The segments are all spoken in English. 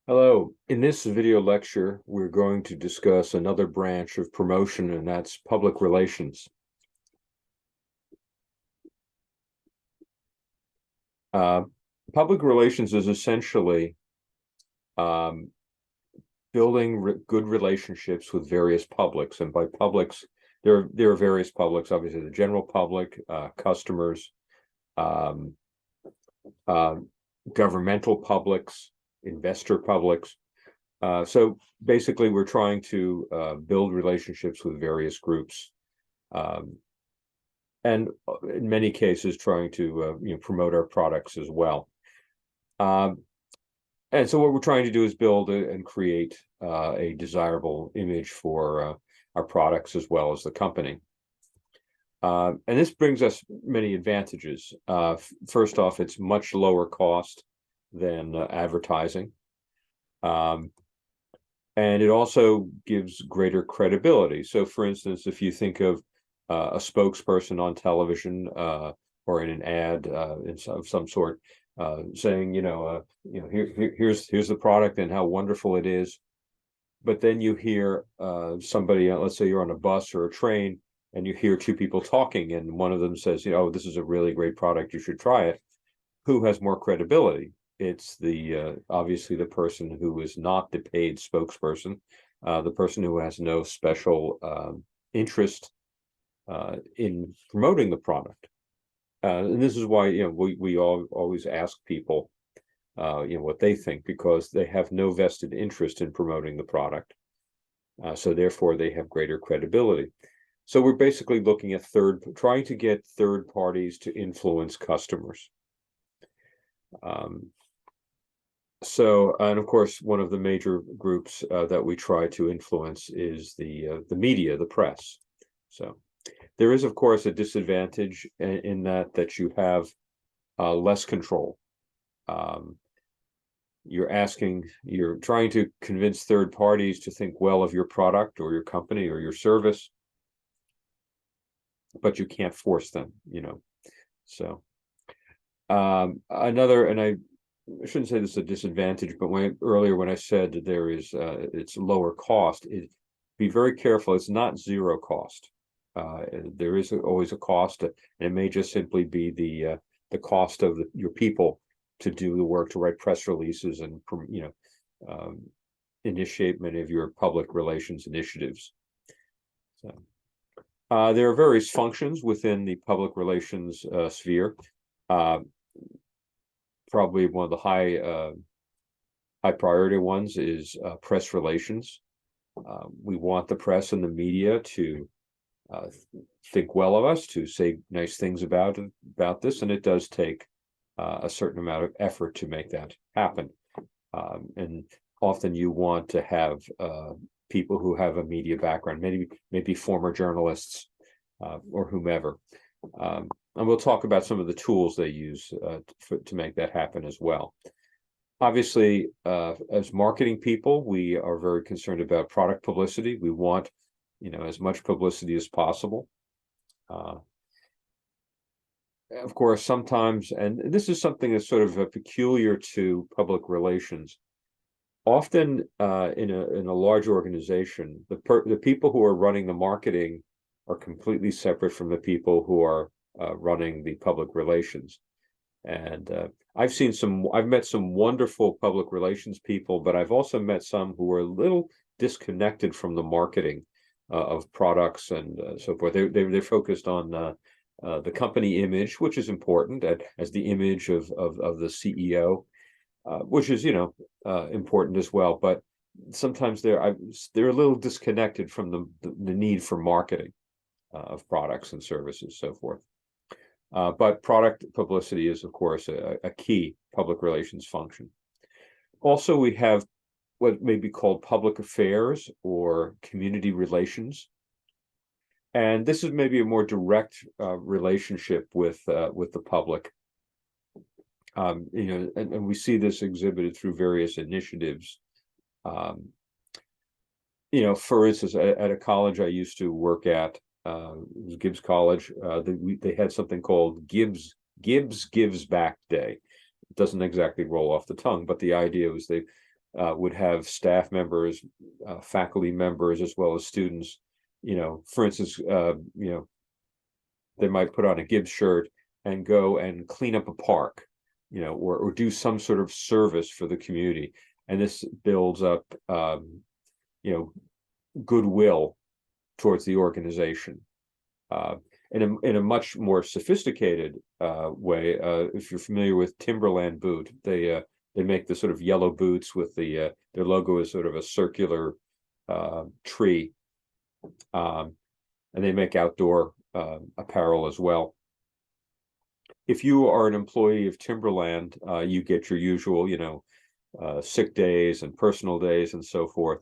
Hello. In this video lecture, we're going to discuss another branch of promotion, and that's public relations. Public relations is essentially building good relationships with various publics, and by publics, there are various publics. Obviously, the general public, customers, um, governmental publics, investor publics. So basically, we're trying to build relationships with various groups, and in many cases, trying to promote our products as well. And so what we're trying to do is build and create a desirable image for our products as well as the company. And this brings us many advantages. First off, it's much lower cost than advertising. And it also gives greater credibility. So, for instance, if you think of a spokesperson on television or in an ad of some sort, saying, here's the product and how wonderful it is, but then you hear somebody, let's say you're on a bus or a train, and you hear two people talking, and one of them says, this is a really great product, you should try it. Who has more credibility? It's the obviously the person who is not the paid spokesperson, the person who has no special interest in promoting the product. And this is why we always ask people what they think, because they have no vested interest in promoting the product. So therefore, they have greater credibility. So we're basically looking at trying to get third parties to influence customers. And of course, one of the major groups that we try to influence is the media, the press. So there is, of course, a disadvantage in that you have less control. You're trying to convince third parties to think well of your product or your company or your service, but you can't force them, So and I shouldn't say this is a disadvantage, but earlier when I said that there is it's lower cost, be very careful. It's not zero cost. There is always a cost, and it may just simply be the cost of your people to do the work, to write press releases and initiate many of your public relations initiatives. So there are various functions within the public relations sphere. Probably one of the high priority ones is press relations. We want the press and the media to think well of us, to say nice things about this, and it does take a certain amount of effort to make that happen. And often you want to have people who have a media background, maybe former journalists or whomever. And we'll talk about some of the tools they use to make that happen as well. Obviously, as marketing people, we are very concerned about product publicity. We want, as much publicity as possible. Of course, sometimes, and this is something that's sort of peculiar to public relations, often in a large organization, the people who are running the marketing are completely separate from the people who are running the public relations. And I've met some wonderful public relations people, but I've also met some who are a little disconnected from the marketing of products and so forth. They're focused on the company image, which is important, as the image of the CEO, which is important as well. But sometimes they're a little disconnected from the need for marketing of products and services, so forth. But product publicity is, of course, a key public relations function. Also, we have what may be called public affairs or community relations. And this is maybe a more direct relationship with the public. And we see this exhibited through various initiatives. For instance, at a college I used to work at, Gibbs College, they had something called Gibbs Gives Back Day. It doesn't exactly roll off the tongue, but the idea was would have staff members, faculty members, as well as students. For instance, they might put on a Gibbs shirt and go and clean up a park, or do some sort of service for the community. And this builds up, goodwill towards the organization. In a much more sophisticated way, if you're familiar with Timberland boot, they make the sort of yellow boots with their logo is sort of a circular tree, and they make outdoor apparel as well. If you are an employee of Timberland, you get your usual, sick days and personal days and so forth.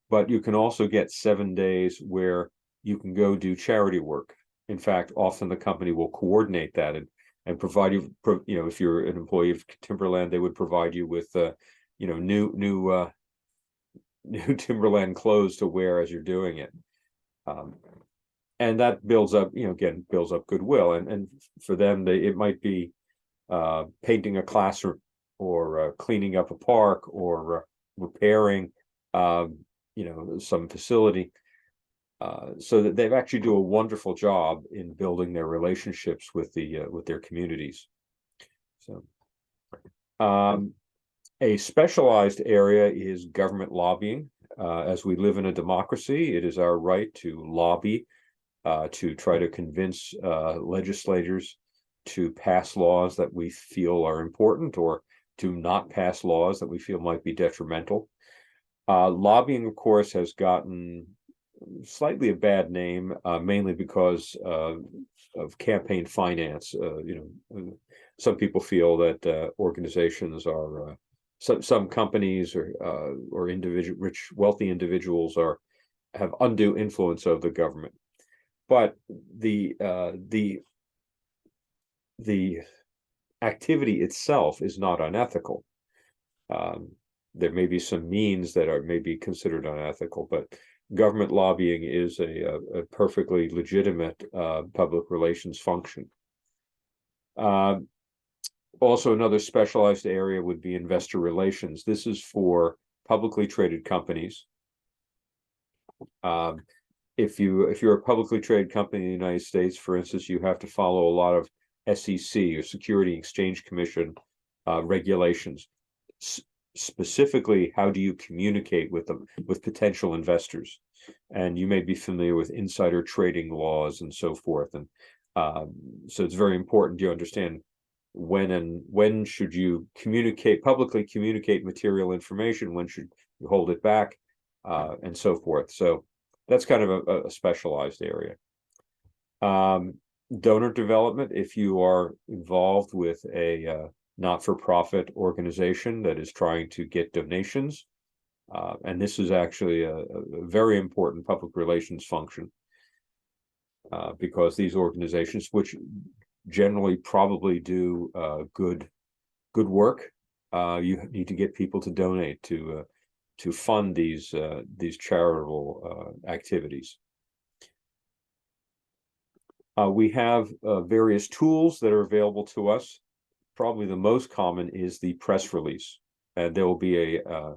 But you can also get 7 days where you can go do charity work. In fact, often the company will coordinate that and provide you, if you're an employee of Timberland, they would provide you with, new Timberland clothes to wear as you're doing it. And that builds up, again, builds up goodwill. And for them, it might be painting a classroom, or cleaning up a park, or repairing, some facility. So that they've actually do a wonderful job in building their relationships with their communities. So, a specialized area is government lobbying. As we live in a democracy, it is our right to lobby, to try to convince legislators to pass laws that we feel are important, or to not pass laws that we feel might be detrimental. Lobbying, of course, has gotten slightly a bad name, mainly because of campaign finance. Some people feel that organizations are some companies or individual rich, wealthy individuals have undue influence over the government. But the activity itself is not unethical. There may be some means that may be considered unethical, but government lobbying is a perfectly legitimate public relations function. Also, another specialized area would be investor relations. This is for publicly traded companies. If you're a publicly traded company in the United States, for instance, you have to follow a lot of SEC, or Security and Exchange Commission, regulations. Specifically, how do you communicate with potential investors? And you may be familiar with insider trading laws and so forth. And so it's very important you understand when should you publicly communicate material information, when should you hold it back, and so forth. So that's kind of a specialized area. Donor development, if you are involved with a not-for-profit organization that is trying to get donations, and this is actually a very important public relations function, because these organizations, which generally probably do good work, you need to get people to donate to fund these charitable activities. We have various tools that are available to us. Probably the most common is the press release, and there will be a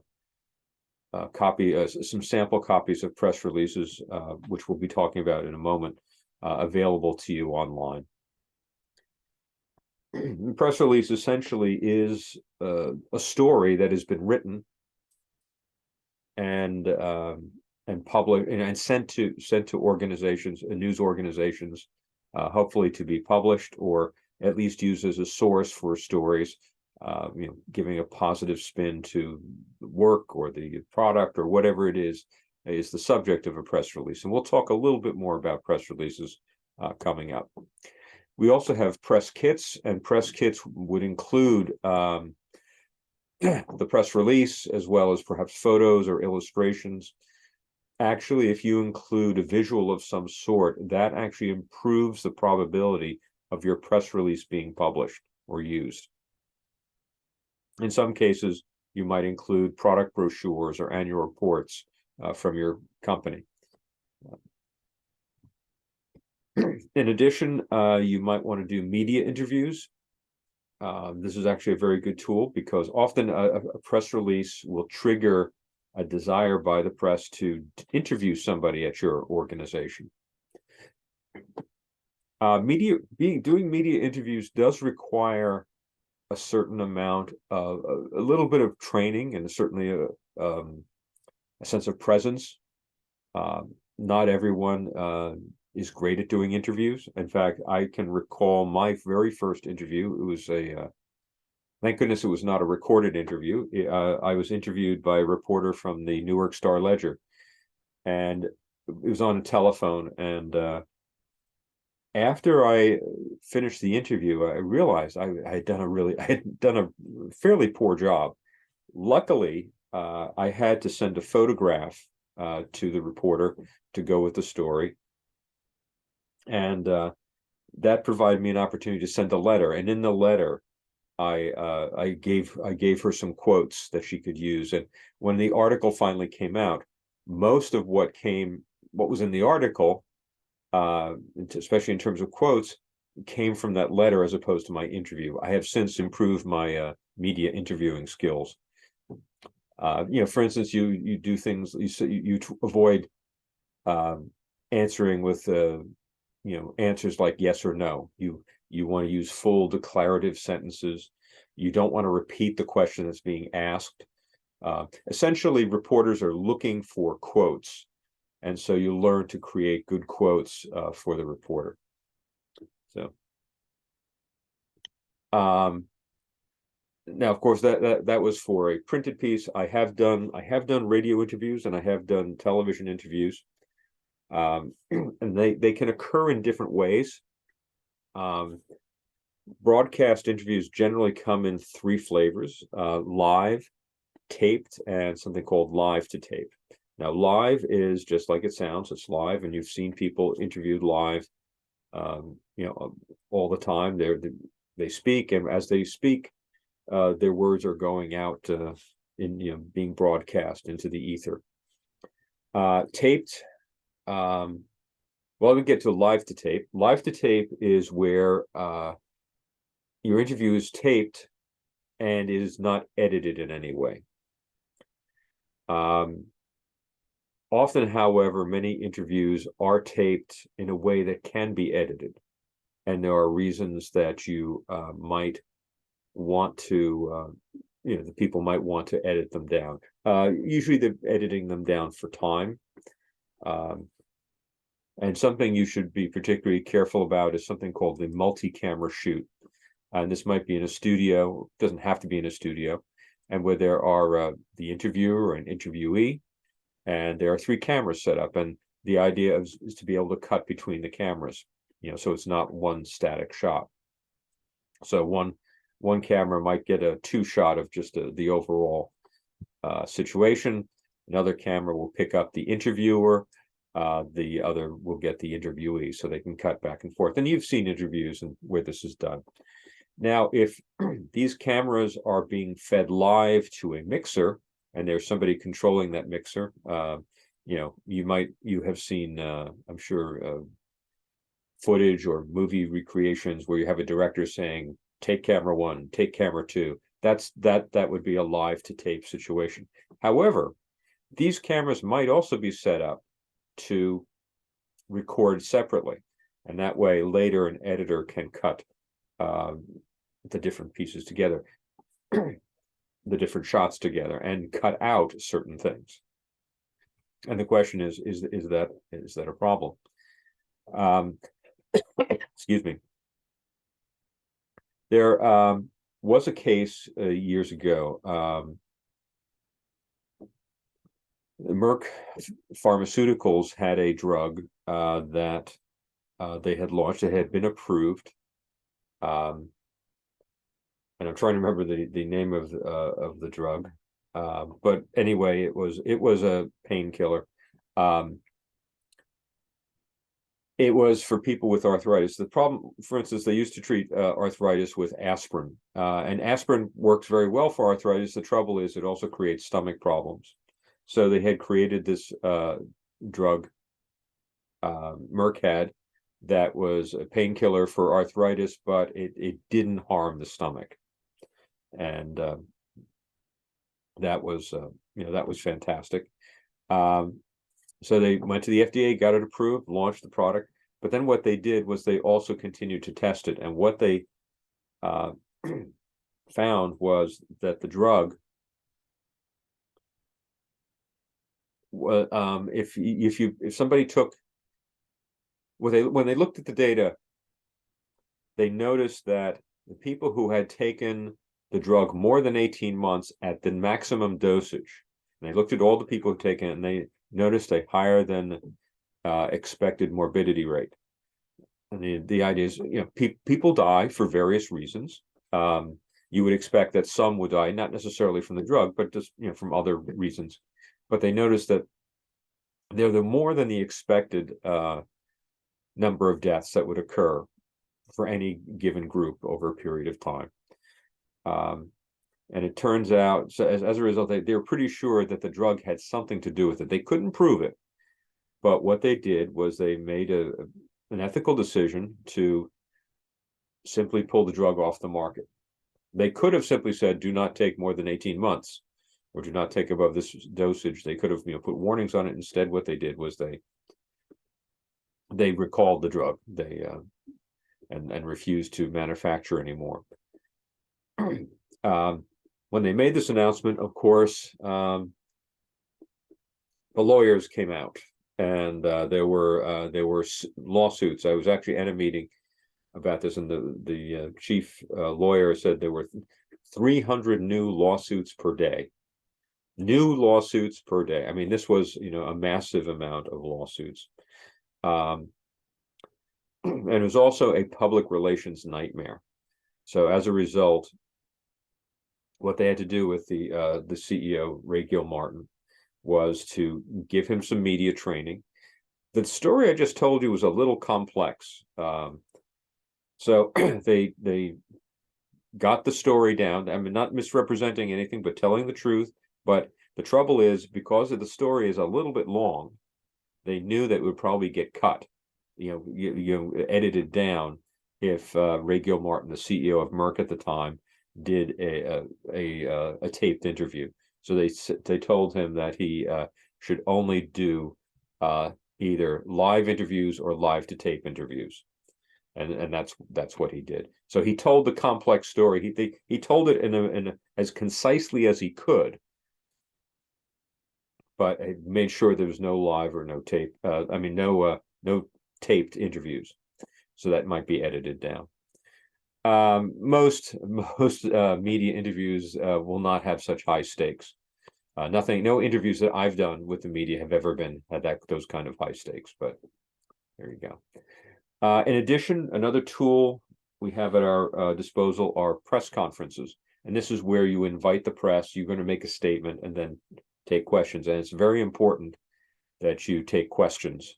copy, some sample copies of press releases, which we'll be talking about in a moment, available to you online. The press release essentially is a story that has been written and public and sent to organizations, news organizations, hopefully to be published, or at least used as a source for stories, giving a positive spin to the work or the product or whatever it is the subject of a press release. And we'll talk a little bit more about press releases coming up. We also have press kits, and press kits would include the press release, as well as perhaps photos or illustrations. Actually, if you include a visual of some sort, that actually improves the probability of your press release being published or used. In some cases, you might include product brochures or annual reports from your company. In addition, you might want to do media interviews. This is actually a very good tool because often a press release will trigger a desire by the press to interview somebody at your organization. Doing media interviews does require a certain amount of a little bit of training and certainly a sense of presence. Not everyone is great at doing interviews. In fact, I can recall my very first interview. It was thank goodness it was not a recorded interview. I was interviewed by a reporter from the Newark Star-Ledger, and it was on a telephone. And after I finished the interview, I realized I had done a fairly poor job. Luckily, I had to send a photograph to the reporter to go with the story, and that provided me an opportunity to send a letter. And in the letter, I gave her some quotes that she could use. And when the article finally came out, most of what was in the article, especially in terms of quotes, came from that letter as opposed to my interview. I have since improved my media interviewing skills. For instance, you do things, you avoid answering with answers like yes or no. You want to use full declarative sentences. You don't want to repeat the question that's being asked. Essentially, reporters are looking for quotes, and so you learn to create good quotes for the reporter. So, now, of course, that was for a printed piece. I have done radio interviews and I have done television interviews, and they can occur in different ways. Broadcast interviews generally come in three flavors: live, taped, and something called live to tape. Now, live is just like it sounds; it's live, and you've seen people interviewed live, all the time. They speak, and as they speak, their words are going out being broadcast into the ether. Taped. Well, we get to live to tape. Live to tape is where your interview is taped and is not edited in any way. Often, however, many interviews are taped in a way that can be edited, and there are reasons that you might want to, the people might want to edit them down. Usually, they're editing them down for time. And something you should be particularly careful about is something called the multi-camera shoot. And this might be in a studio, doesn't have to be in a studio, and where there are the interviewer and interviewee, and there are three cameras set up. And the idea is to be able to cut between the cameras, so it's not one static shot. So one camera might get a two shot of just the overall situation. Another camera will pick up the interviewer. The other will get the interviewee, so they can cut back and forth. And you've seen interviews and where this is done. Now, if these cameras are being fed live to a mixer, and there's somebody controlling that mixer, you have seen, I'm sure, footage or movie recreations where you have a director saying, "Take camera one, take camera two." That would be a live to tape situation. However, these cameras might also be set up to record separately, and that way later an editor can cut the different pieces together, the different shots together, and cut out certain things. And the question is that a problem? Excuse me. There was a case years ago. Merck Pharmaceuticals had a drug that they had launched. It had been approved, and I'm trying to remember the name of the drug. But anyway, it was a painkiller. It was for people with arthritis. The problem, for instance, they used to treat arthritis with aspirin, and aspirin works very well for arthritis. The trouble is it also creates stomach problems. So they had created this drug, Merck had, that was a painkiller for arthritis, but it didn't harm the stomach. And that was that was fantastic. So they went to the FDA, got it approved, launched the product. But then what they did was they also continued to test it. And what they found was that the drug, if somebody took, when they looked at the data, they noticed that the people who had taken the drug more than 18 months at the maximum dosage, and they looked at all the people who'd taken it, and they noticed a higher than expected morbidity rate. And the idea is, people die for various reasons. You would expect that some would die, not necessarily from the drug, but just from other reasons. But they noticed that there were more than the expected number of deaths that would occur for any given group over a period of time. And it turns out, so as a result, they were pretty sure that the drug had something to do with it. They couldn't prove it, but what they did was they made an ethical decision to simply pull the drug off the market. They could have simply said, do not take more than 18 months, or do not take above this dosage. They could have put warnings on it. Instead, what they did was they recalled the drug. They and refused to manufacture anymore. When they made this announcement, of course, the lawyers came out, and there were lawsuits. I was actually at a meeting about this, and the chief lawyer said there were 300 new lawsuits per day. New lawsuits per day. I mean, this was a massive amount of lawsuits. And it was also a public relations nightmare. So as a result, what they had to do with the CEO, Ray Gilmartin, was to give him some media training. The story I just told you was a little complex. So they got the story down. I mean, not misrepresenting anything, but telling the truth. But the trouble is, because of the story is a little bit long, they knew that it would probably get cut, edited down if Ray Gilmartin, the CEO of Merck at the time, did a taped interview. So they told him that he should only do either live interviews or live to tape interviews, and that's what he did. So he told the complex story. He told it in as concisely as he could, but he made sure there was no live or no tape. No taped interviews, so that might be edited down. Most media interviews will not have such high stakes. No interviews that I've done with the media have ever had those kind of high stakes, but there you go. In addition, another tool we have at our disposal are press conferences. And this is where you invite the press. You're going to make a statement and then take questions. And it's very important that you take questions.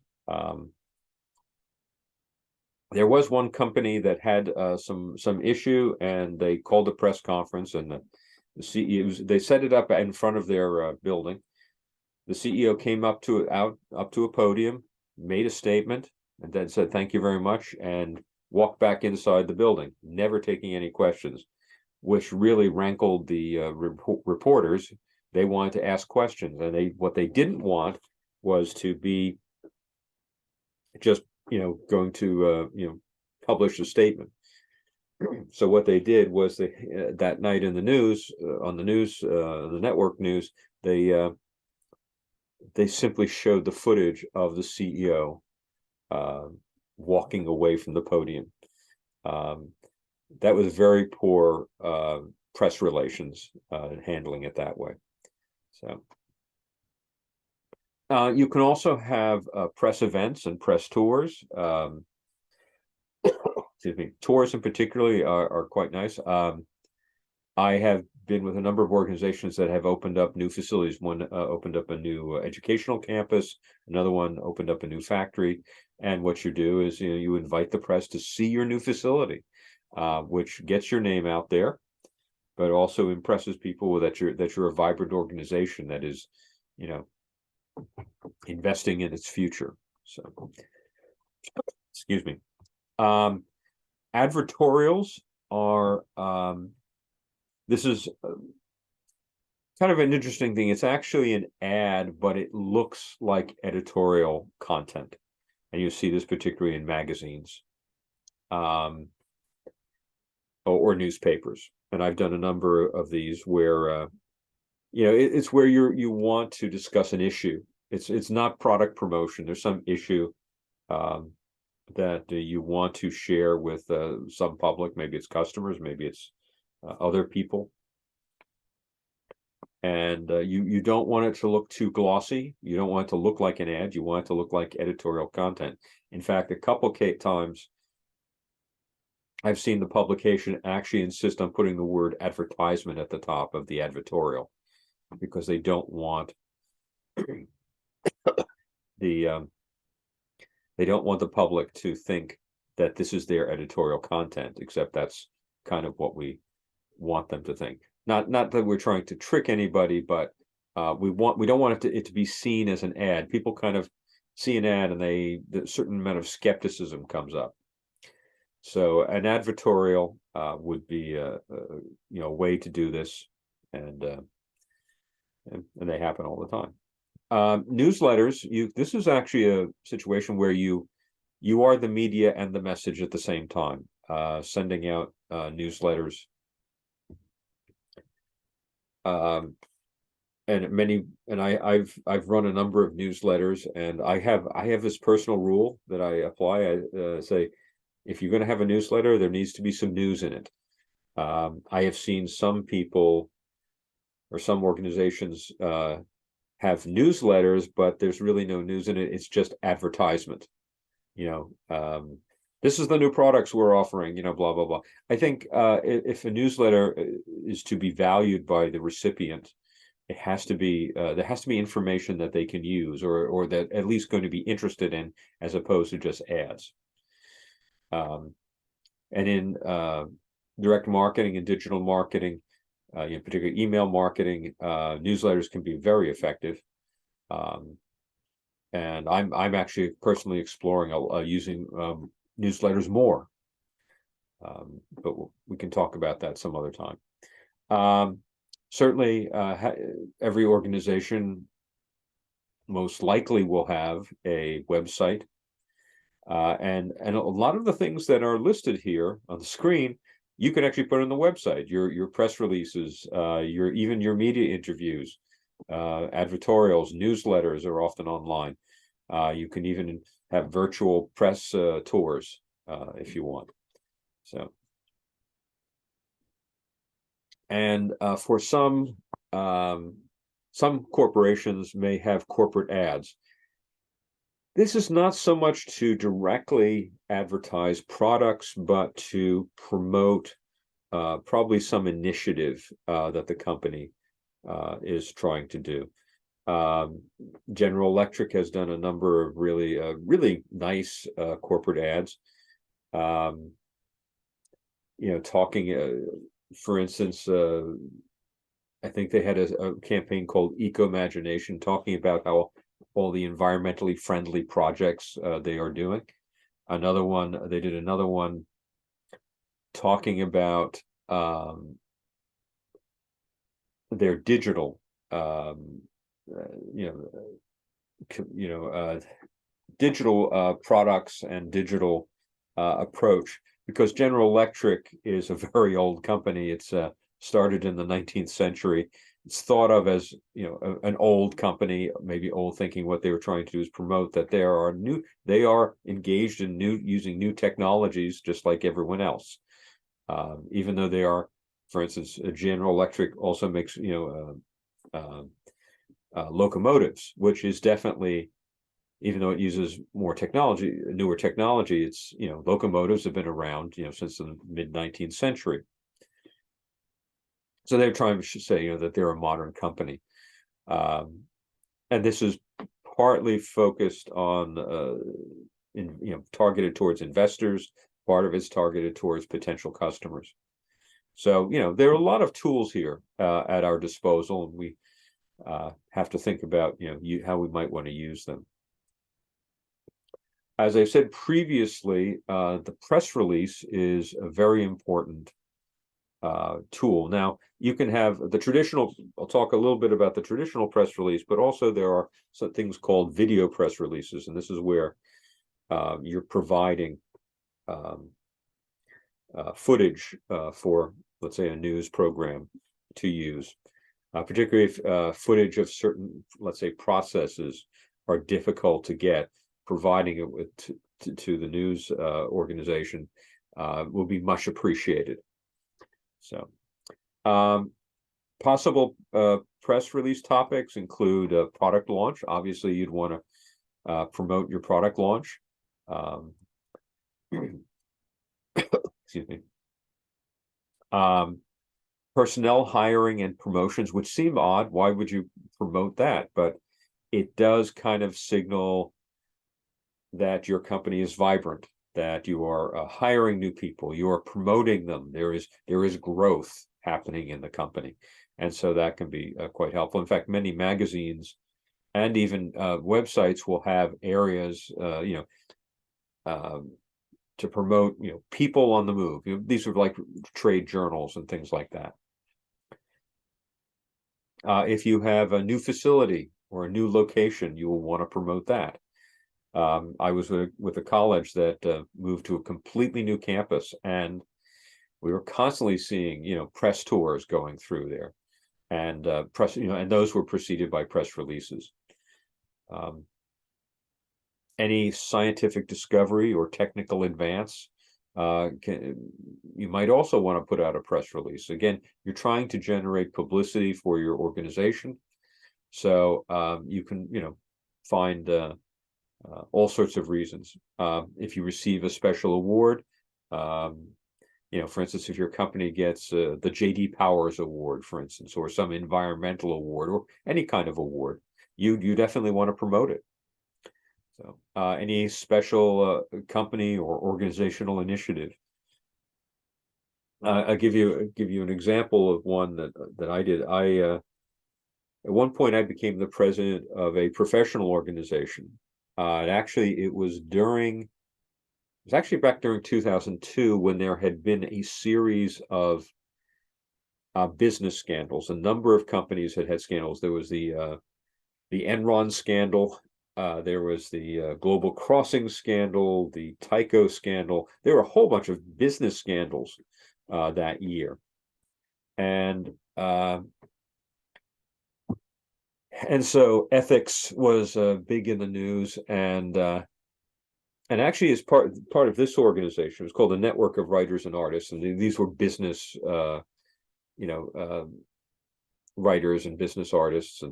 There was one company that had some issue, and they called a press conference, and the CEO, they set it up in front of their building. The CEO came up to a podium, made a statement, and then said, "Thank you very much," and walked back inside the building, never taking any questions, which really rankled the reporters. They wanted to ask questions, and what they didn't want was to be just going to publish a statement. So what they did was that night in the news, on the network news, they simply showed the footage of the CEO walking away from the podium. That was very poor press relations, handling it that way. So you can also have press events and press tours. Excuse me, tours in particularly are quite nice. I have been with a number of organizations that have opened up new facilities. One opened up a new educational campus, another one opened up a new factory. And what you do is you invite the press to see your new facility, which gets your name out there, but also impresses people that you're a vibrant organization that is, investing in its future. excuse me. Advertorials are, this is kind of an interesting thing. It's actually an ad, but it looks like editorial content. And you see this particularly in magazines, or newspapers. And I've done a number of these where, it's where you want to discuss an issue. It's not product promotion. There's some issue that you want to share with some public. Maybe it's customers, maybe it's other people. And you don't want it to look too glossy. You don't want it to look like an ad. You want it to look like editorial content. In fact, a couple times I've seen the publication actually insist on putting the word advertisement at the top of the advertorial, because they don't want they don't want the public to think that this is their editorial content, except that's kind of what we want them to think. Not that we're trying to trick anybody, but we don't want it to be seen as an ad. People kind of see an ad and a certain amount of skepticism comes up. So an advertorial would be a way to do this, and they happen all the time. Newsletters, this is actually a situation where you are the media and the message at the same time, sending out newsletters. And I've run a number of newsletters, and I have this personal rule that I apply. I say, if you're going to have a newsletter, there needs to be some news in it. I have seen some people or some organizations have newsletters, but there's really no news in it. It's just advertisement. This is the new products we're offering, blah, blah, blah. I think if a newsletter is to be valued by the recipient, it has to be, there has to be information that they can use, or that at least going to be interested in, as opposed to just ads. And in direct marketing and digital marketing, particularly email marketing, newsletters can be very effective. And I'm actually personally exploring using newsletters more, but we can talk about that some other time. Certainly, every organization most likely will have a website, and a lot of the things that are listed here on the screen, you can actually put on the website. Your press releases, even your media interviews, advertorials, newsletters are often online. You can even have virtual press tours if you want. So, and for some corporations may have corporate ads. This is not so much to directly advertise products, but to promote probably some initiative that the company is trying to do. General Electric has done a number of really nice corporate ads. Talking, for instance, I think they had a campaign called Eco-Imagination, talking about how all the environmentally friendly projects they are doing. They did another one talking about their digital digital products and digital approach, because General Electric is a very old company. It's started in the 19th century. It's thought of as an old company, maybe old thinking. What they were trying to do is promote that they are engaged in using new technologies just like everyone else. Even though they are, for instance, General Electric also makes locomotives, which is definitely, even though it uses more technology, newer technology, it's locomotives have been around since the mid-19th century. So they're trying to say that they're a modern company, and this is partly focused on targeted towards investors. Part of it's targeted towards potential customers. So there are a lot of tools here at our disposal, and we have to think about how we might want to use them. as I said previously, the press release is a very important tool. Now, you can have the traditional, I'll talk a little bit about the traditional press release, but also there are some things called video press releases, and this is where you're providing footage for, let's say, a news program to use, particularly if footage of certain, let's say, processes are difficult to get. Providing it with to the news organization will be much appreciated. So, possible press release topics include a product launch. Obviously, you'd want to promote your product launch. Excuse me. Personnel hiring and promotions, which seem odd. Why would you promote that? But it does kind of signal that your company is vibrant, that you are hiring new people, you are promoting them. There is growth happening in the company, and so that can be quite helpful. In fact, many magazines and even websites will have areas, to promote, people on the move. These are like trade journals and things like that. If you have a new facility or a new location, you will want to promote that. I was with a college that moved to a completely new campus, and we were constantly seeing, press tours going through there, and press, and those were preceded by press releases. Any scientific discovery or technical advance, you might also want to put out a press release. Again, you're trying to generate publicity for your organization, so you can, find all sorts of reasons. If you receive a special award, for instance, if your company gets the J.D. Powers Award, for instance, or some environmental award, or any kind of award, you definitely want to promote it. So, any special company or organizational initiative. I'll give you an example of one that I did. At one point, I became the president of a professional organization. It was actually back during 2002 when there had been a series of business scandals. A number of companies had scandals. There was the Enron scandal. There was the Global Crossing scandal, the Tyco scandal. There were a whole bunch of business scandals that year, and so ethics was big in the news, and actually, as part of this organization, it was called the Network of Writers and Artists, and these were business, writers and business artists,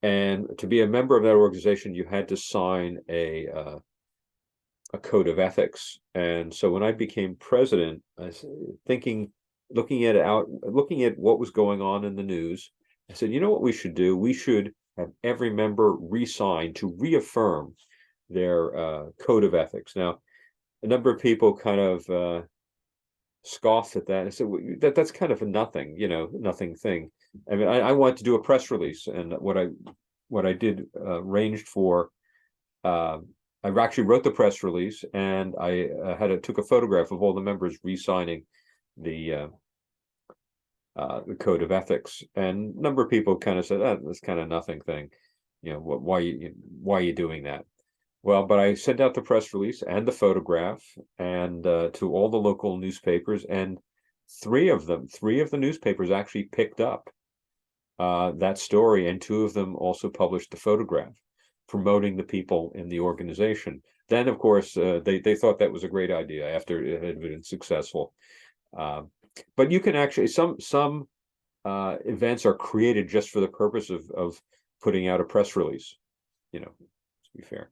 and to be a member of that organization, you had to sign a code of ethics. And so when I became president, I was looking at what was going on in the news, I said, you know what we should do? We should have every member re-sign to reaffirm their code of ethics. Now, a number of people kind of scoffed at that. I said, well, that's kind of a nothing thing. I mean, I wanted to do a press release, and what I did ranged for. I actually wrote the press release, and I took a photograph of all the members re-signing the code of ethics, and a number of people kind of said, that's kind of nothing thing. Why are you doing that? Well, but I sent out the press release and the photograph, and to all the local newspapers, and three of the newspapers actually picked up that story, and two of them also published the photograph, promoting the people in the organization. Then, of course, they thought that was a great idea after it had been successful. But you can actually, some events are created just for the purpose of putting out a press release, to be fair.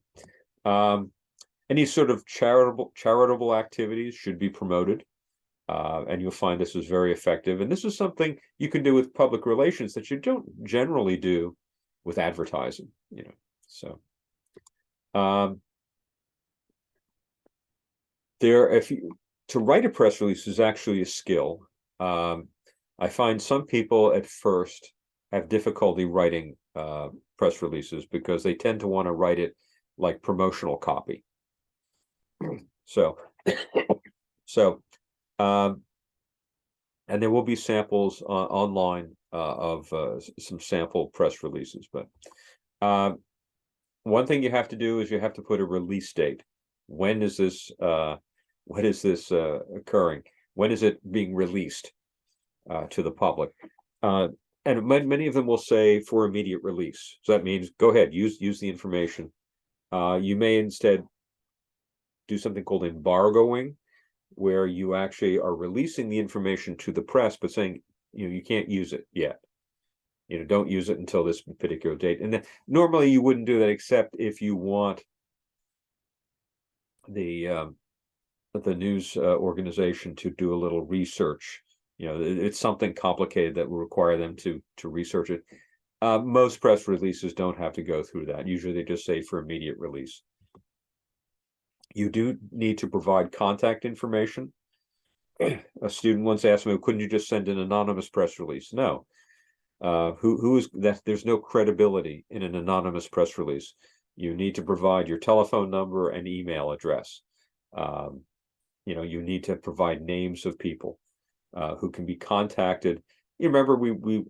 Any sort of charitable activities should be promoted, and you'll find this is very effective. And this is something you can do with public relations that you don't generally do with advertising. So to write a press release is actually a skill. I find some people at first have difficulty writing press releases because they tend to want to write it like promotional copy. So, so, and there will be samples online of some sample press releases. But one thing you have to do is you have to put a release date. When is this? When is this occurring? When is it being released to the public? And many of them will say for immediate release. So that means go ahead, use the information. You may instead do something called embargoing, where you actually are releasing the information to the press, but saying, you can't use it yet. Don't use it until this particular date. And then normally you wouldn't do that except if you want the news organization to do a little research. It's something complicated that will require them to research it. Most press releases don't have to go through that. Usually they just say for immediate release. You do need to provide contact information. A student once asked me, couldn't you just send an anonymous press release? No. Who is that? There's no credibility in an anonymous press release. You need to provide your telephone number and email address. You need to provide names of people who can be contacted. You remember, we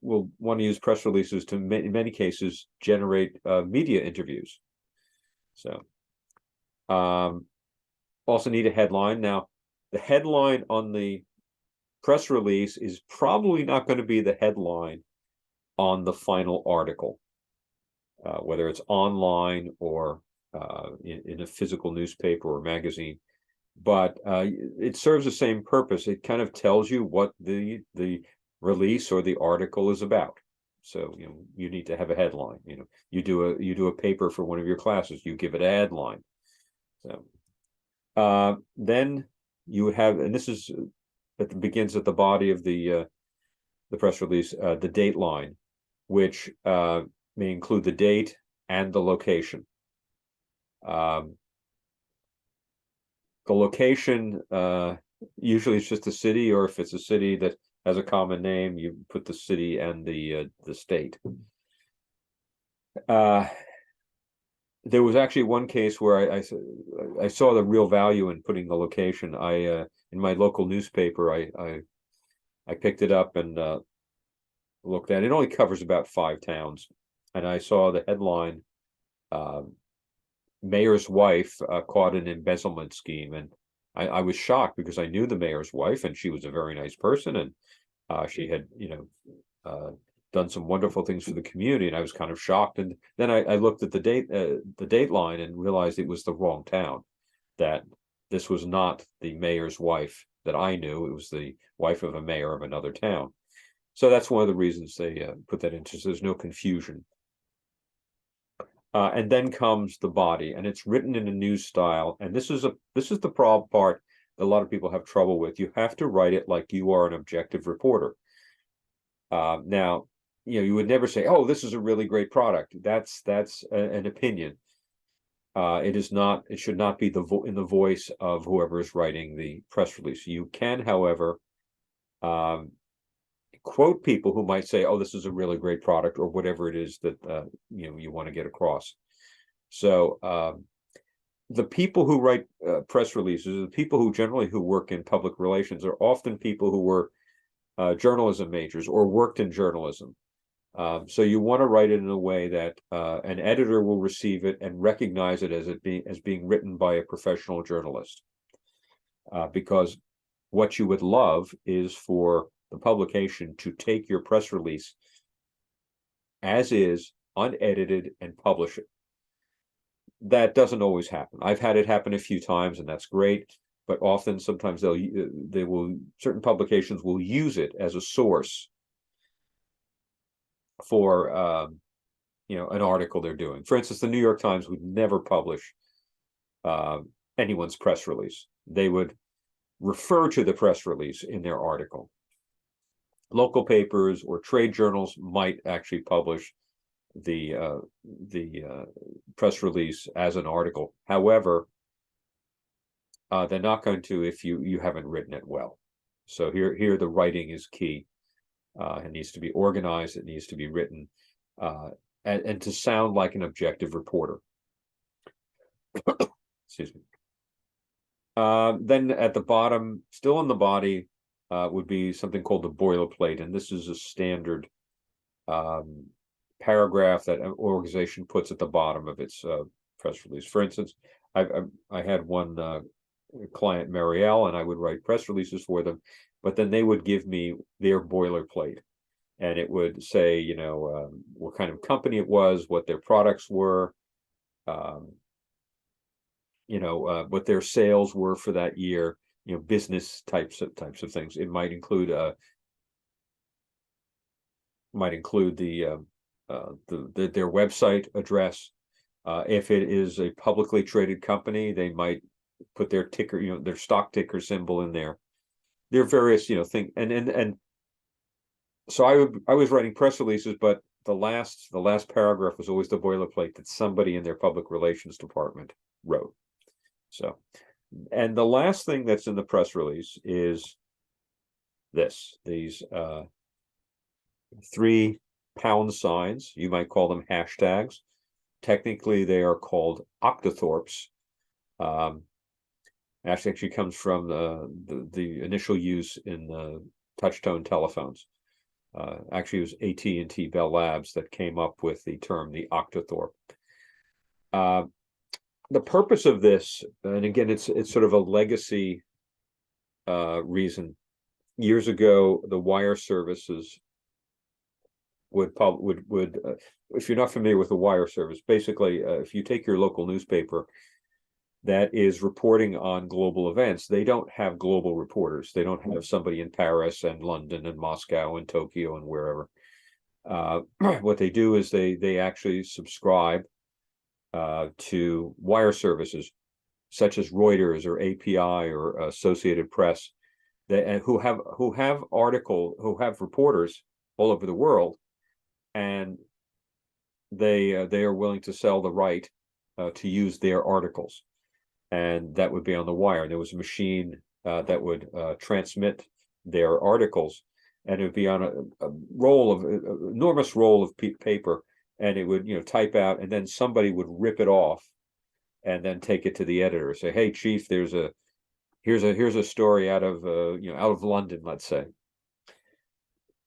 will want to use press releases to, in many cases, generate media interviews. So, also need a headline. Now, the headline on the press release is probably not going to be the headline on the final article, whether it's online or in a physical newspaper or magazine. But it serves the same purpose. It kind of tells you what the release or the article is about. So you need to have a headline. You do a paper for one of your classes, you give it a headline. So then you would have, and this is begins at the body of the press release, the date line, which may include the date and the location. The location usually it's just a city, or if it's a city that has a common name, you put the city and the state. There was actually one case where I saw the real value in putting the location. In my local newspaper, I picked it up and looked at it. It only covers about 5 towns, and I saw the headline, mayor's wife caught an embezzlement scheme. And I was shocked because I knew the mayor's wife, and she was a very nice person, and she had done some wonderful things for the community, and I was kind of shocked. And then I looked at the date line and realized it was the wrong town, that this was not the mayor's wife that I knew. It was the wife of a mayor of another town. So that's one of the reasons they put that in, so there's no confusion. And then comes the body, and it's written in a news style. And this is the problem part that a lot of people have trouble with. You have to write it like you are an objective reporter. Now, you would never say, "Oh, this is a really great product." That's an opinion. It is not. It should not be in the voice of whoever is writing the press release. You can, however, quote people who might say, "Oh, this is a really great product," or whatever it is that you want to get across. So the people who write press releases, the people who generally work in public relations, are often people who were journalism majors or worked in journalism. So you want to write it in a way that an editor will receive it and recognize it as being written by a professional journalist. Because what you would love is for the publication to take your press release as is, unedited, and publish it. That doesn't always happen. I've had it happen a few times, and that's great. But often, sometimes certain publications will use it as a source for an article they're doing. For instance, the New York Times would never publish anyone's press release. They would refer to the press release in their article. Local papers or trade journals might actually publish the press release as an article. However, they're not going to if you haven't written it well. So here the writing is key. It needs to be organized. It needs to be written and to sound like an objective reporter. Excuse me. Then at the bottom, still on the body, would be something called the boilerplate, and this is a standard paragraph that an organization puts at the bottom of its press release. For instance, I had one client, Marielle, and I would write press releases for them, but then they would give me their boilerplate, and it would say, what kind of company it was, what their products were, what their sales were for that year, business types of things. It might include their website address. If it is a publicly traded company, they might put their ticker, their stock ticker symbol in there. There are various, things, and so I was writing press releases, but the last paragraph was always the boilerplate that somebody in their public relations department wrote. So, and the last thing that's in the press release is these 3 pound signs. You might call them hashtags. Technically, they are called octothorpes. Actually comes from the initial use in the touch-tone telephones. Actually, it was AT&T Bell Labs that came up with the term, the octothorpe. The purpose of this, and again, it's sort of a legacy reason. Years ago, the wire services would if you're not familiar with the wire service, basically, if you take your local newspaper that is reporting on global events, they don't have global reporters. They don't have somebody in Paris and London and Moscow and Tokyo and wherever. What they do is they actually subscribe to wire services such as Reuters or API or Associated Press, who have reporters all over the world, and they are willing to sell the right to use their articles, and that would be on the wire. There was a machine that would transmit their articles, and it would be on a enormous roll of paper, and it would type out, and then somebody would rip it off and then take it to the editor, say, hey chief, here's a story out of London, let's say.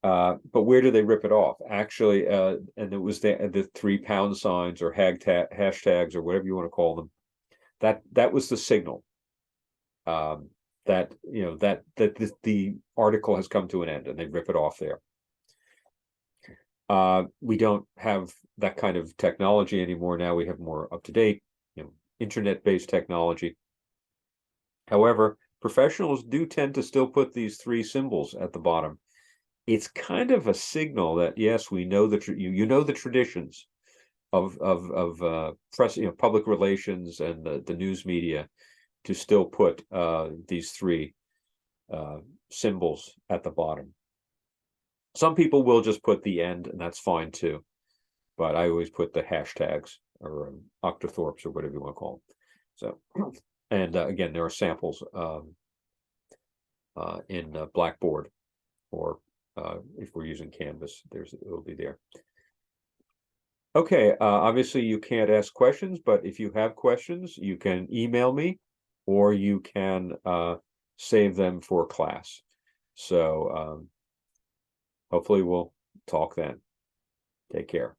But where do they rip it off? Actually, and it was the 3 pound signs or hashtags or whatever you want to call them. That was the signal that the article has come to an end, and they rip it off there. We don't have that kind of technology anymore. Now we have more up-to-date, internet-based technology. However, professionals do tend to still put these 3 symbols at the bottom. It's kind of a signal that, yes, we know that you know the traditions of press, public relations and the news media, to still put these 3 symbols at the bottom. Some people will just put the end, and that's fine too, but I always put the hashtags or octothorpes or whatever you want to call them. So, and again, there are samples in Blackboard, or if we're using Canvas, it'll be there. Okay, obviously you can't ask questions, but if you have questions, you can email me, or you can save them for class. So hopefully we'll talk then. Take care.